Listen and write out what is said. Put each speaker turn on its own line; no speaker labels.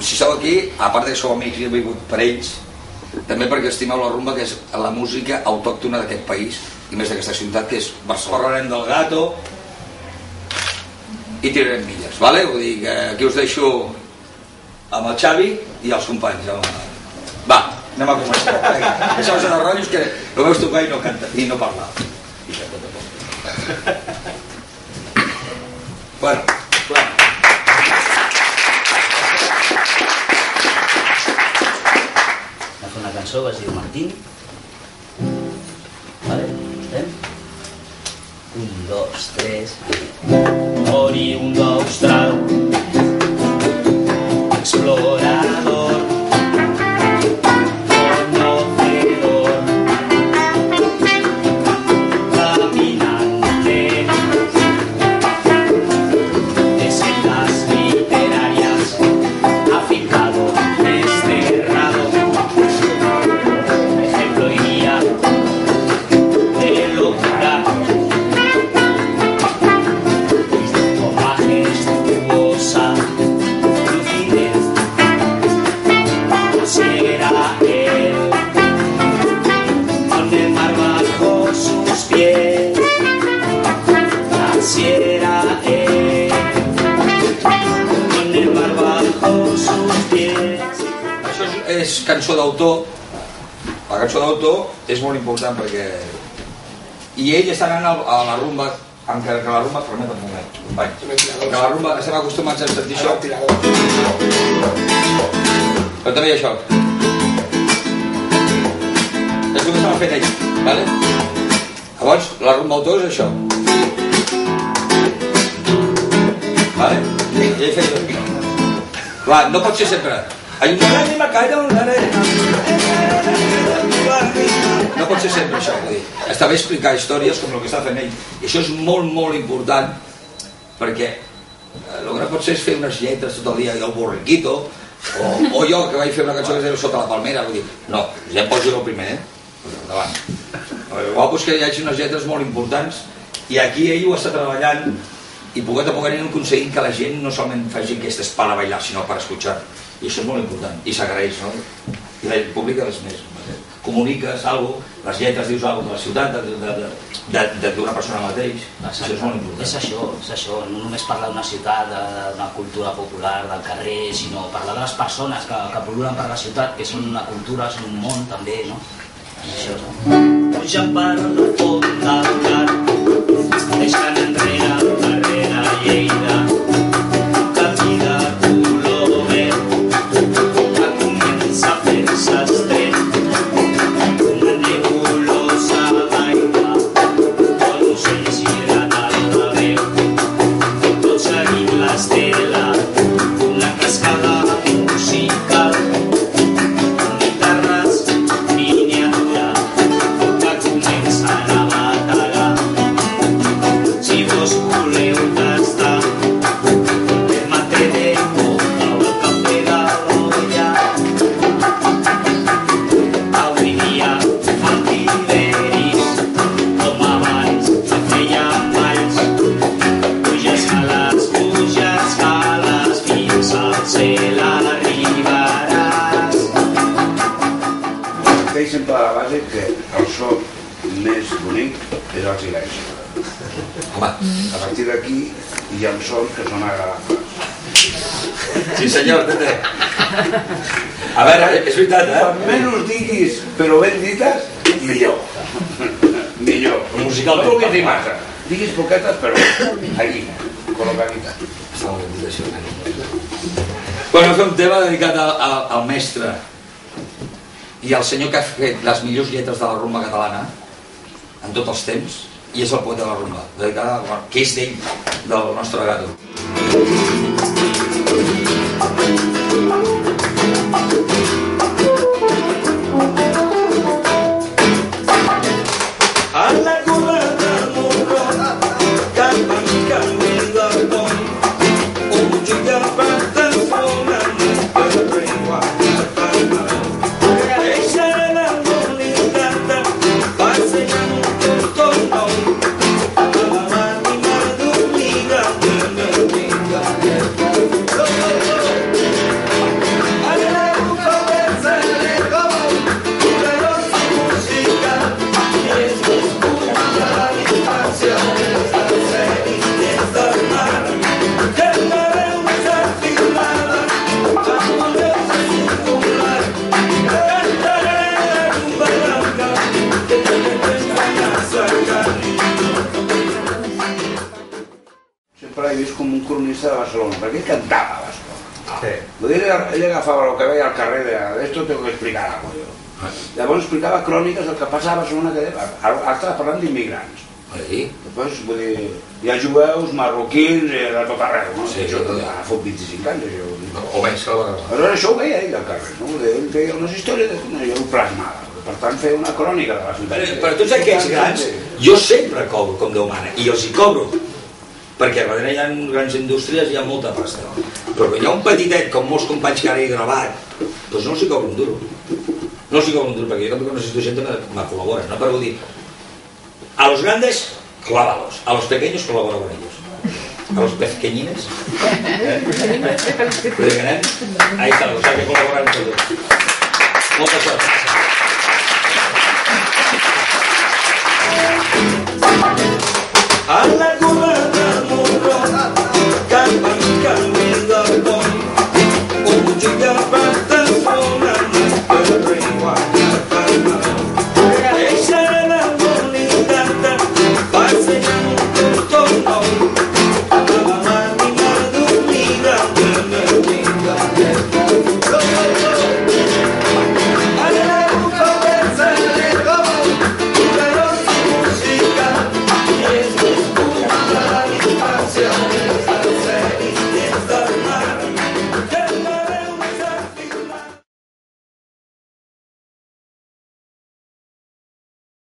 si sou aquí, a part que sou amics i he vingut per ells, també perquè estimeu la rumba, que és la música autòctona d'aquest país i més d'aquesta ciutat, que és Barcelona. Parlarem del Gato i tirarem milles, vale? Vull dir que aquí us deixo amb el Xavi i els companys. Va, anem a començar. Deixeu-vos de rotllos que ho veus tocar i no cantar i no parlar. Bueno, clar.
Va fer una cançó que es diu Martín. Vale, estem? 1, 2, 3. Oriundo austral, explorador, conocedor, caminante de sendas literarias, afincado, desterrado, ejemplo y guía de locura.
És cançó d'autor. La cançó d'autor és molt important perquè i ell està anant a la rumba, encara que la rumba, permet un moment, company, que la rumba estem acostumats a sentir això, però també hi ha això, és el que estava fent ell, vale? Llavors la rumba d'autor és això, vale? I ell feia això. Clar, no pot ser sempre no pot ser sempre això, vull dir, està bé explicar històries com el que està fent ell, i això és molt molt important perquè el que no pot ser és fer unes lletres tot el dia i el borriquito o jo que vaig fer una cançó que es diu Sota la palmera, vull dir, no, ja em poso jo el primer, endavant. El guapo és que hi hagi unes lletres molt importants i aquí ell ho està treballant i poquet a poquet anem aconseguint que la gent no solament faci aquestes para bailar sinó per escoltar, i això és molt important i s'agraeix, no? I el públic és més, comuniques alguna cosa, les lletres dius alguna cosa de la ciutat d'una persona mateix. Això és molt important.
És això, no només parlar d'una ciutat, d'una cultura popular del carrer, sinó parlar de les persones que pol·lulen per la ciutat, que són una cultura, són un món també, no? Això, no? Pujant per la fonda del car, deixant enrere el carrer de Lleida, un camí de color verd que comença a fer-se estret, una nebulosa d'aigua on ocells giren a la veu, tot seguint l'estela d'una cascada musical, guitarres miniatura que comencen a batallar. Si vos voleu tastar el mate de coca o el cafè de roya, avui dia fan tiberis com abans que feien balls, puges cales fins al cel arribaràs.
Feia sempre a la base que el so més bonic és el silenci.
Home,
A partir d'aquí hi ha sons que són agradables.
sí senyor, Tete. A veure, és veritat,
Quan menys diguis, però ben dites, millor. Millor.
Musicalment.
No vulguis dir massa. Diguis poquetes, però allí, col·localitat.
Està molt ben dit això. Bueno, fer un tema dedicat al mestre i al senyor que ha fet les millors lletres de la rumba catalana en tots els temps, i és el poeta de la rumba, dedicada, que és d'ell, del nostre Gato.
A la curva del morro, calma mi camino del pont, un xica pata zona, per reguar la palma. Deixa la bonita, passejant un portó nou, a la màquina dormida, que no vinga.
per ahí vist com un cronista de Barcelona, perquè ell cantava a Barcelona. Ell agafava el que veia al carrer de esto tengo que explicar algo yo. Llavors explicava cròniques del que passava a Barcelona, que estava parlant d'immigrants. Després, vull dir, hi ha jueus, marroquins, de tot arreu, no? Això ha fot 25 anys, això.
O menys que la vegada.
Aleshores això ho veia ell al carrer, no? Ell feia unes històries, jo ho plasmava. Per tant, feia una crònica de la ciutat.
Per tots aquests grans, jo sempre cobro com Déu mana, i els hi cobro, perquè darrere hi ha grans indústries i hi ha molta pasta. Però quan hi ha un petitet, com molts companys que ara he gravat, doncs no els hi cobro un duro. No els hi cobro un duro, perquè jo també necessito gent que me col·labora, no? Però vull dir, a los grandes, clávalos, a los pequeños colabora con ellos. A los pequeñines, ahí está, o sea que colaboran todos. Moltes gràcies.
A la